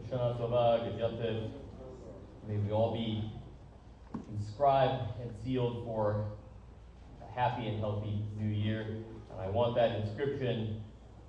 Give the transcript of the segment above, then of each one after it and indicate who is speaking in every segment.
Speaker 1: Shana Tova, Gediativ. May we all be inscribed and sealed for a happy and healthy new year. And I want that inscription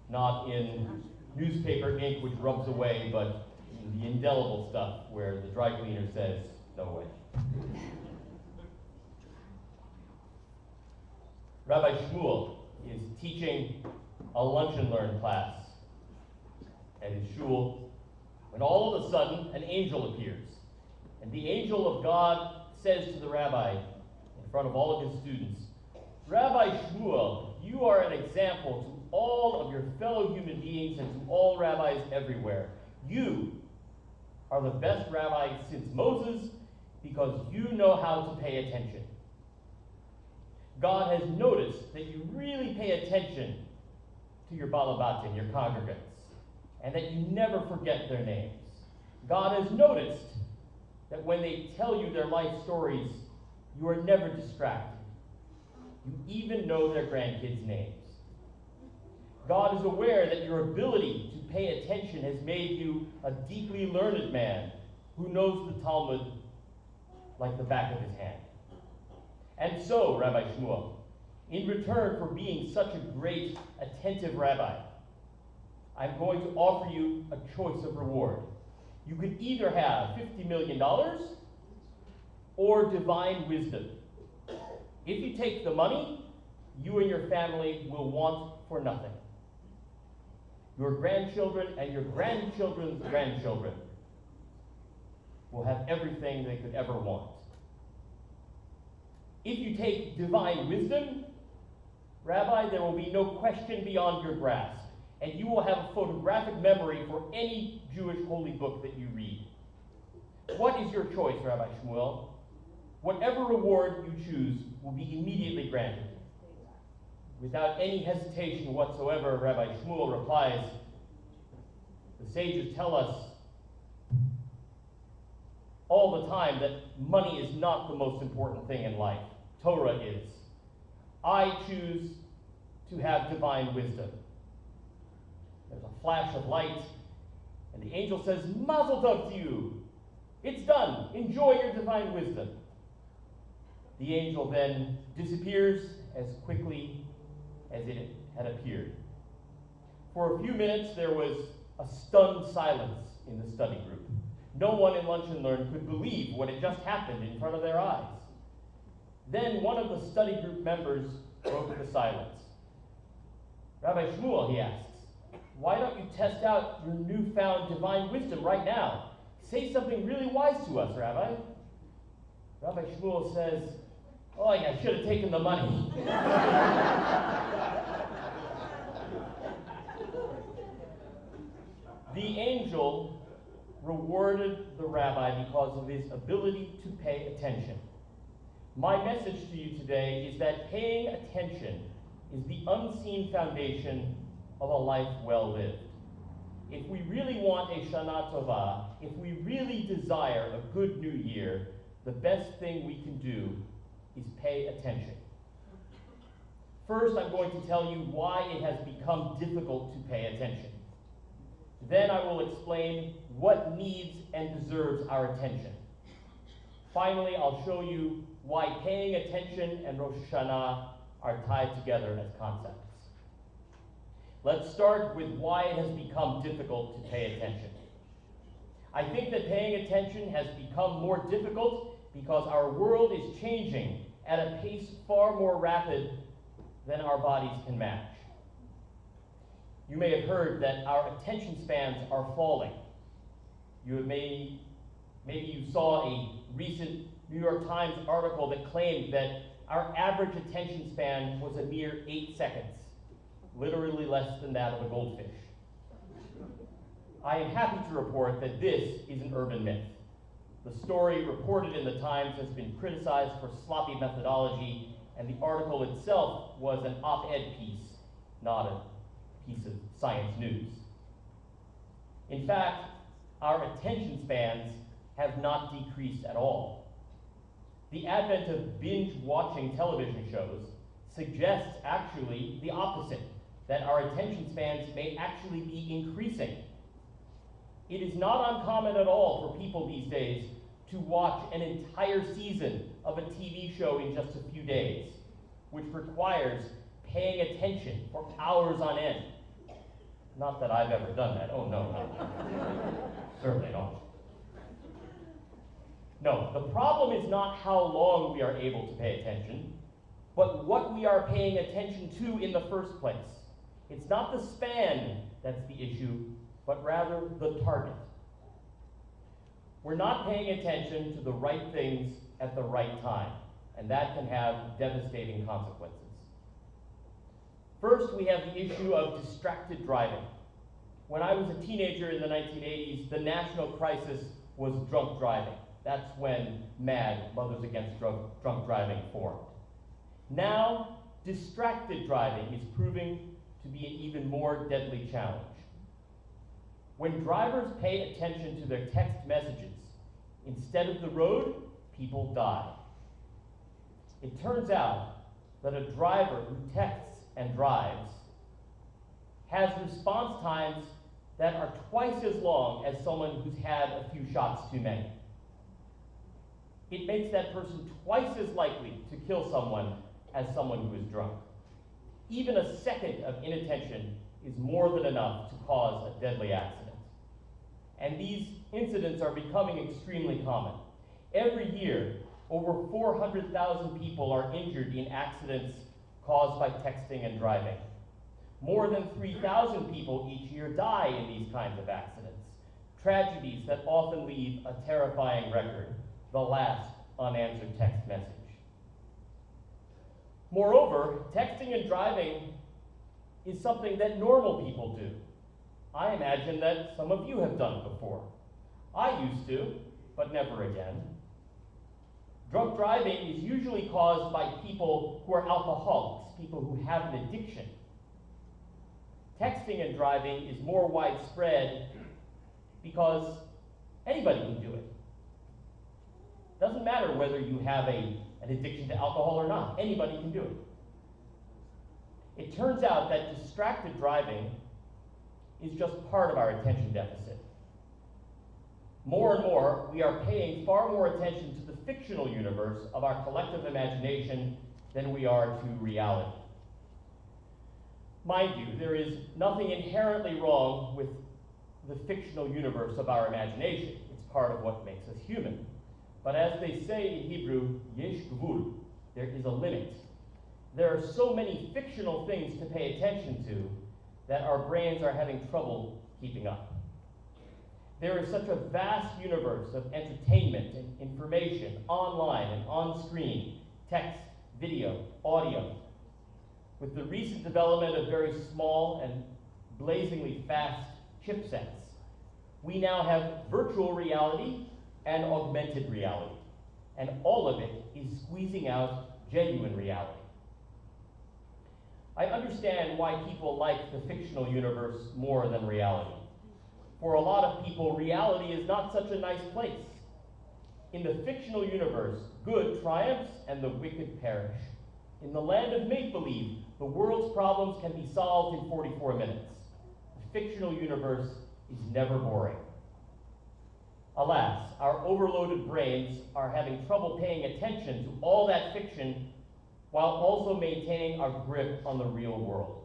Speaker 1: not in newspaper ink which rubs away, but in the indelible stuff where the dry cleaner says, no way. Rabbi Shmuel is teaching a lunch and learn class at his shul when all of a sudden an angel appears. And the angel of God says to the rabbi in front of all of his students, Rabbi Shmuel, you are an example to all of your fellow human beings and to all rabbis everywhere. You are the best rabbi since Moses because you know how to pay attention. God has noticed that you really pay attention to your balabatim, your congregants, and that you never forget their names. God has noticed that when they tell you their life stories, you are never distracted. You even know their grandkids' names. God is aware that your ability to pay attention has made you a deeply learned man who knows the Talmud like the back of his hand. And so, Rabbi Shmuel, in return for being such a great, attentive rabbi, I'm going to offer you a choice of reward. You could either have $50 million or divine wisdom. If you take the money, you and your family will want for nothing. Your grandchildren and your grandchildren's grandchildren will have everything they could ever want. If you take divine wisdom, Rabbi, there will be no question beyond your grasp, and you will have a photographic memory for any Jewish holy book that you read. What is your choice, Rabbi Shmuel? Whatever reward you choose will be immediately granted. Without any hesitation whatsoever, Rabbi Shmuel replies, the sages tell us all the time that money is not the most important thing in life. Torah is. I choose to have divine wisdom. There's a flash of light, and the angel says, Mazel tov to you. It's done. Enjoy your divine wisdom. The angel then disappears as quickly as it had appeared. For a few minutes, there was a stunned silence in the study group. No one in Lunch and Learn could believe what had just happened in front of their eyes. Then one of the study group members broke the silence. Rabbi Shmuel, he asks, why don't you test out your newfound divine wisdom right now? Say something really wise to us, Rabbi. Rabbi Shmuel says, oh, yeah, I should have taken the money. The angel rewarded the rabbi because of his ability to pay attention. My message to you today is that paying attention is the unseen foundation of a life well lived. If we really want a Shana Tova, if we really desire a good new year, the best thing we can do is pay attention. First, I'm going to tell you why it has become difficult to pay attention. Then I will explain what needs and deserves our attention. Finally, I'll show you why paying attention and Rosh Hashanah are tied together as concepts. Let's start with why it has become difficult to pay attention. I think that paying attention has become more difficult because our world is changing at a pace far more rapid than our bodies can match. You may have heard that our attention spans are falling. Maybe you saw a recent New York Times article that claimed that our average attention span was a mere 8 seconds, literally less than that of a goldfish. I am happy to report that this is an urban myth. The story reported in the Times has been criticized for sloppy methodology, and the article itself was an op-ed piece, not a piece of science news. In fact, our attention spans have not decreased at all. The advent of binge-watching television shows suggests actually the opposite, that our attention spans may actually be increasing. It is not uncommon at all for people these days to watch an entire season of a TV show in just a few days, which requires paying attention for hours on end. Not that I've ever done that. Oh, no. Certainly not. No, the problem is not how long we are able to pay attention, but what we are paying attention to in the first place. It's not the span that's the issue, but rather the target. We're not paying attention to the right things at the right time, and that can have devastating consequences. First, we have the issue of distracted driving. When I was a teenager in the 1980s, the national crisis was drunk driving. That's when MAD, Mothers Against Drunk Driving, formed. Now, distracted driving is proving to be an even more deadly challenge. When drivers pay attention to their text messages instead of the road, people die. It turns out that a driver who texts and drives has response times that are twice as long as someone who's had a few shots too many. It makes that person twice as likely to kill someone as someone who is drunk. Even a second of inattention is more than enough to cause a deadly accident. And these incidents are becoming extremely common. Every year, over 400,000 people are injured in accidents caused by texting and driving. More than 3,000 people each year die in these kinds of accidents, tragedies that often leave a terrifying record, the last unanswered text message. Moreover, texting and driving is something that normal people do. I imagine that some of you have done it before. I used to, but never again. Drunk driving is usually caused by people who are alcoholics, people who have an addiction. Texting and driving is more widespread because anybody can do it. Doesn't matter whether you have an addiction to alcohol or not, anybody can do it. It turns out that distracted driving is just part of our attention deficit. More and more, we are paying far more attention to the fictional universe of our collective imagination than we are to reality. Mind you, there is nothing inherently wrong with the fictional universe of our imagination. It's part of what makes us human. But as they say in Hebrew, yesh gvul, there is a limit. There are so many fictional things to pay attention to that our brains are having trouble keeping up. There is such a vast universe of entertainment and information online and on screen, text, video, audio. With the recent development of very small and blazingly fast chipsets, we now have virtual reality and augmented reality, and all of it is squeezing out genuine reality. I understand why people like the fictional universe more than reality. For a lot of people, reality is not such a nice place. In the fictional universe, good triumphs and the wicked perish. In the land of make-believe, the world's problems can be solved in 44 minutes. The fictional universe is never boring. Alas, our overloaded brains are having trouble paying attention to all that fiction while also maintaining our grip on the real world.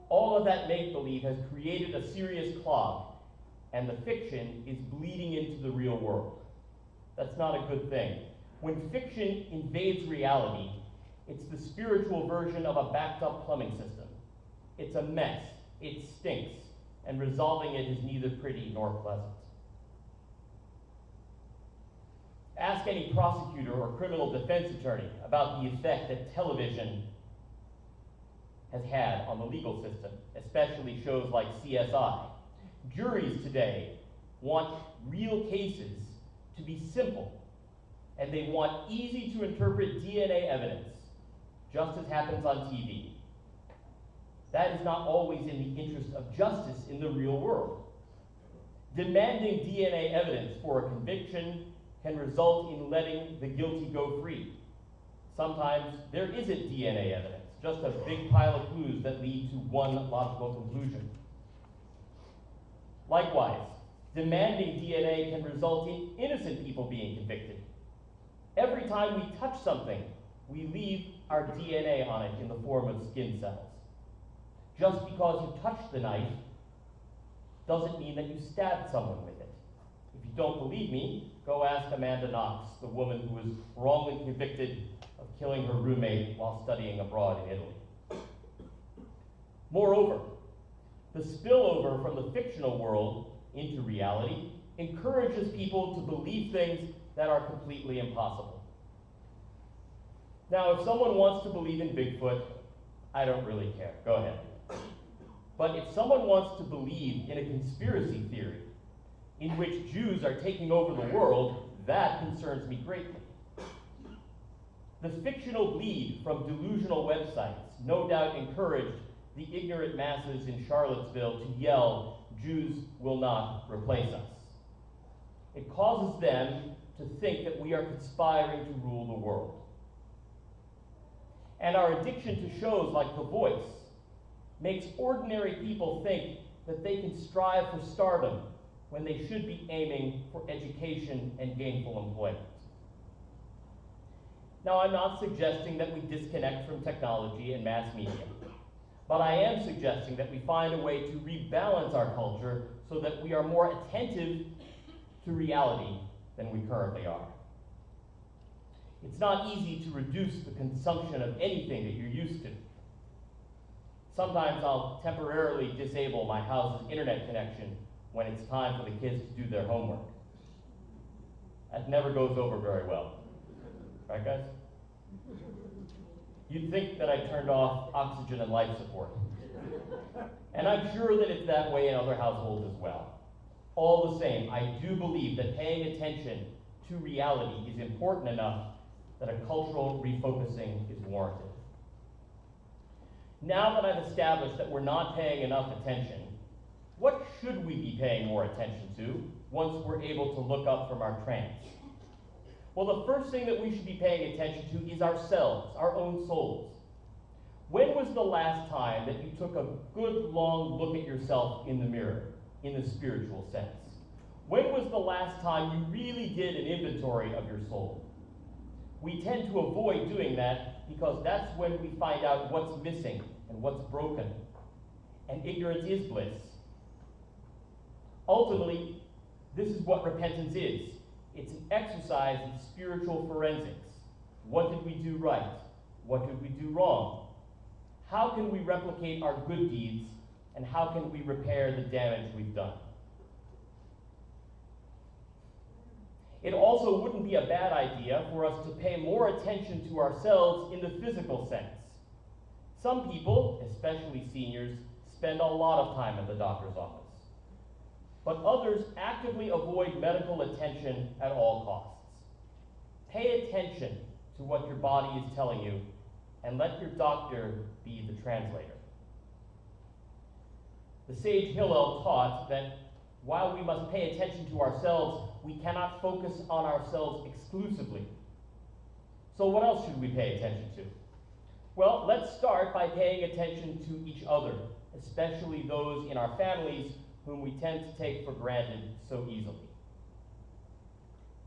Speaker 1: All of that make-believe has created a serious clog, and the fiction is bleeding into the real world. That's not a good thing. When fiction invades reality, it's the spiritual version of a backed-up plumbing system. It's a mess, it stinks, and resolving it is neither pretty nor pleasant. Ask any prosecutor or criminal defense attorney about the effect that television has had on the legal system, especially shows like CSI. Juries today want real cases to be simple, and they want easy to interpret DNA evidence, just as happens on TV. That is not always in the interest of justice in the real world. Demanding DNA evidence for a conviction can result in letting the guilty go free. Sometimes there isn't DNA evidence, just a big pile of clues that lead to one logical conclusion. Likewise, Demanding DNA can result in innocent people being convicted. Every time we touch something, we leave our DNA on it in the form of skin cells. Just because you touched the knife doesn't mean that you stabbed someone with it. If you don't believe me, go ask Amanda Knox, the woman who was wrongly convicted of killing her roommate while studying abroad in Italy. Moreover, the spillover from the fictional world into reality encourages people to believe things that are completely impossible. Now, if someone wants to believe in Bigfoot, I don't really care. Go ahead. But if someone wants to believe in a conspiracy theory in which Jews are taking over the world, that concerns me greatly. The fictional bleed from delusional websites no doubt encouraged the ignorant masses in Charlottesville to yell, "Jews will not replace us." It causes them to think that we are conspiring to rule the world. And our addiction to shows like The Voice makes ordinary people think that they can strive for stardom when they should be aiming for education and gainful employment. Now, I'm not suggesting that we disconnect from technology and mass media, but I am suggesting that we find a way to rebalance our culture so that we are more attentive to reality than we currently are. It's not easy to reduce the consumption of anything that you're used to. Sometimes I'll temporarily disable my house's internet connection when it's time for the kids to do their homework. That never goes over very well. Right, guys? You'd think that I turned off oxygen and life support. And I'm sure that it's that way in other households as well. All the same, I do believe that paying attention to reality is important enough that a cultural refocusing is warranted. Now that I've established that we're not paying enough attention, what should we be paying more attention to once we're able to look up from our trance? Well, the first thing that we should be paying attention to is ourselves, our own souls. When was the last time that you took a good long look at yourself in the mirror, in the spiritual sense? When was the last time you really did an inventory of your soul? We tend to avoid doing that because that's when we find out what's missing and what's broken. And ignorance is bliss. Ultimately, this is what repentance is. It's an exercise in spiritual forensics. What did we do right? What did we do wrong? How can we replicate our good deeds, and how can we repair the damage we've done? It also wouldn't be a bad idea for us to pay more attention to ourselves in the physical sense. Some people, especially seniors, spend a lot of time at the doctor's office. But others actively avoid medical attention at all costs. Pay attention to what your body is telling you and let your doctor be the translator. The sage Hillel taught that while we must pay attention to ourselves, we cannot focus on ourselves exclusively. So what else should we pay attention to? Well, let's start by paying attention to each other, especially those in our families whom we tend to take for granted so easily.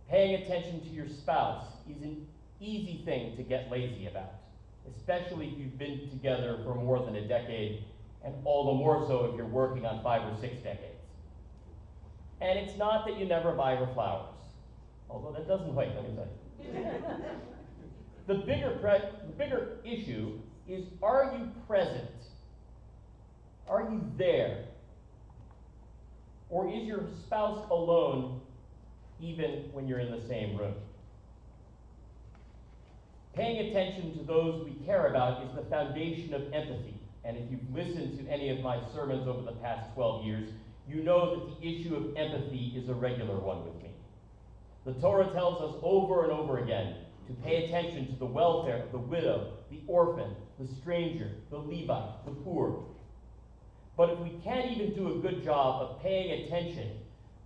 Speaker 1: Paying attention to your spouse is an easy thing to get lazy about, especially if you've been together for more than a decade, and all the more so if you're working on 5 or 6 decades. And it's not that you never buy her flowers, although that doesn't wait, let me tell you. The bigger issue is, are you present? Are you there? Or is your spouse alone even when you're in the same room? Paying attention to those we care about is the foundation of empathy. And if you've listened to any of my sermons over the past 12 years, you know that the issue of empathy is a regular one with me. The Torah tells us over and over again to pay attention to the welfare of the widow, the orphan, the stranger, the Levite, the poor. But if we can't even do a good job of paying attention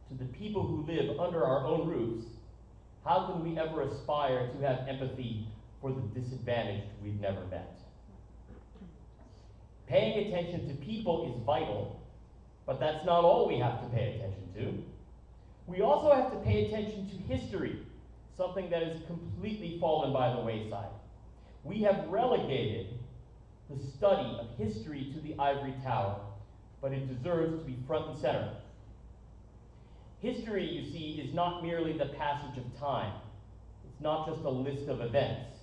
Speaker 1: to the people who live under our own roofs, how can we ever aspire to have empathy for the disadvantaged we've never met? Paying attention to people is vital, but that's not all we have to pay attention to. We also have to pay attention to history, something that has completely fallen by the wayside. We have relegated the study of history to the ivory tower, but it deserves to be front and center. History, you see, is not merely the passage of time. It's not just a list of events.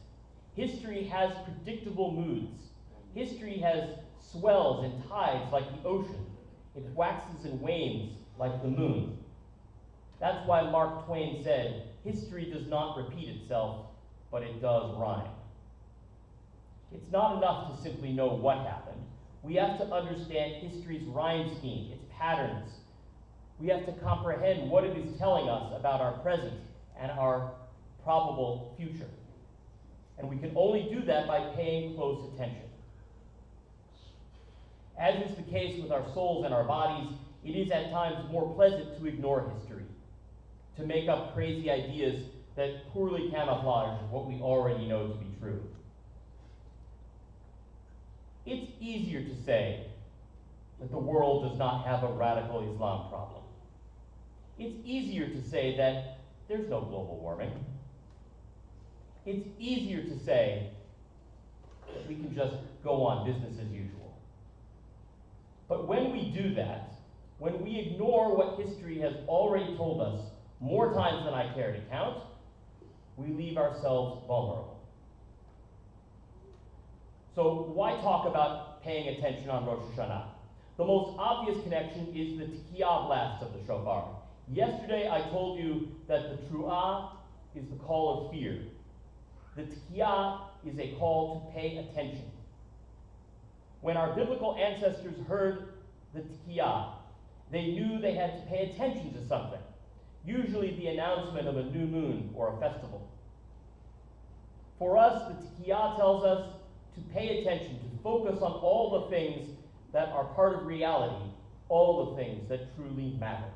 Speaker 1: History has predictable moods. History has swells and tides like the ocean. It waxes and wanes like the moon. That's why Mark Twain said, history does not repeat itself, but it does rhyme. It's not enough to simply know what happened. We have to understand history's rhyme scheme, its patterns. We have to comprehend what it is telling us about our present and our probable future. And we can only do that by paying close attention. As is the case with our souls and our bodies, it is at times more pleasant to ignore history, to make up crazy ideas that poorly camouflage what we already know to be true. It's easier to say that the world does not have a radical Islam problem. It's easier to say that there's no global warming. It's easier to say that we can just go on business as usual. But when we do that, when we ignore what history has already told us more times than I care to count, we leave ourselves vulnerable. So why talk about paying attention on Rosh Hashanah? The most obvious connection is the Tekiyah blast of the shofar. Yesterday I told you that the Tru'ah is the call of fear. The Tekiyah is a call to pay attention. When our biblical ancestors heard the Tekiyah, they knew they had to pay attention to something, usually the announcement of a new moon or a festival. For us, the Tekiyah tells us to pay attention, to focus on all the things that are part of reality, all the things that truly matter.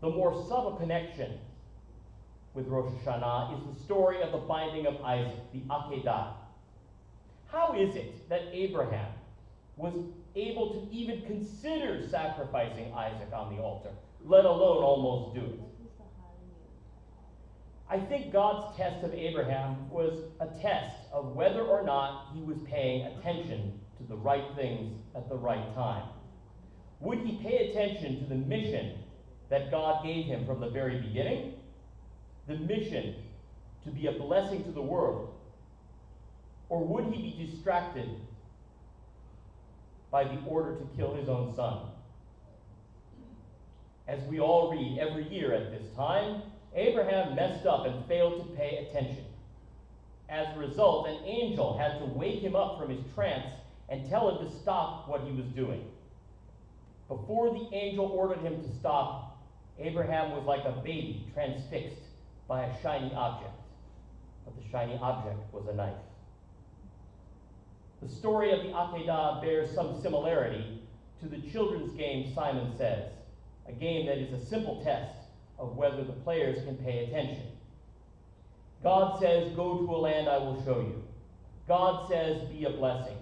Speaker 1: The more subtle connection with Rosh Hashanah is the story of the binding of Isaac, the Akedah. How is it that Abraham was able to even consider sacrificing Isaac on the altar, let alone almost do it? I think God's test of Abraham was a test of whether or not he was paying attention to the right things at the right time. Would he pay attention to the mission that God gave him from the very beginning? The mission to be a blessing to the world? Or would he be distracted by the order to kill his own son? As we all read every year at this time, Abraham messed up and failed to pay attention. As a result, an angel had to wake him up from his trance and tell him to stop what he was doing. Before the angel ordered him to stop, Abraham was like a baby transfixed by a shiny object. But the shiny object was a knife. The story of the Akedah bears some similarity to the children's game Simon Says, a game that is a simple test of whether the players can pay attention. God says, go to a land I will show you. God says, be a blessing.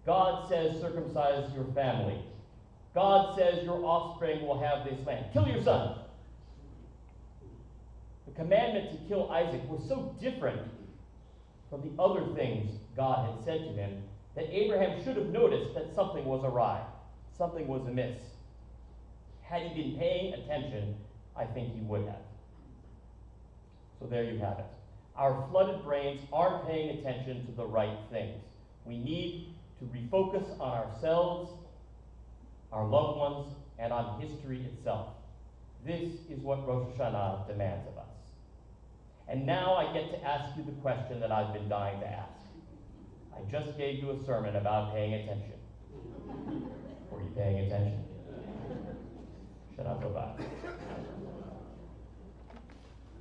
Speaker 1: God says, circumcise your family. God says, your offspring will have this land. Kill your son. The commandment to kill Isaac was so different from the other things God had said to him that Abraham should have noticed that something was awry, something was amiss. Had he been paying attention, I think he would have. So there you have it. Our flooded brains aren't paying attention to the right things. We need to refocus on ourselves, our loved ones, and on history itself. This is what Rosh Hashanah demands of us. And now I get to ask you the question that I've been dying to ask. I just gave you a sermon about paying attention. Were you paying attention? Shana Tova.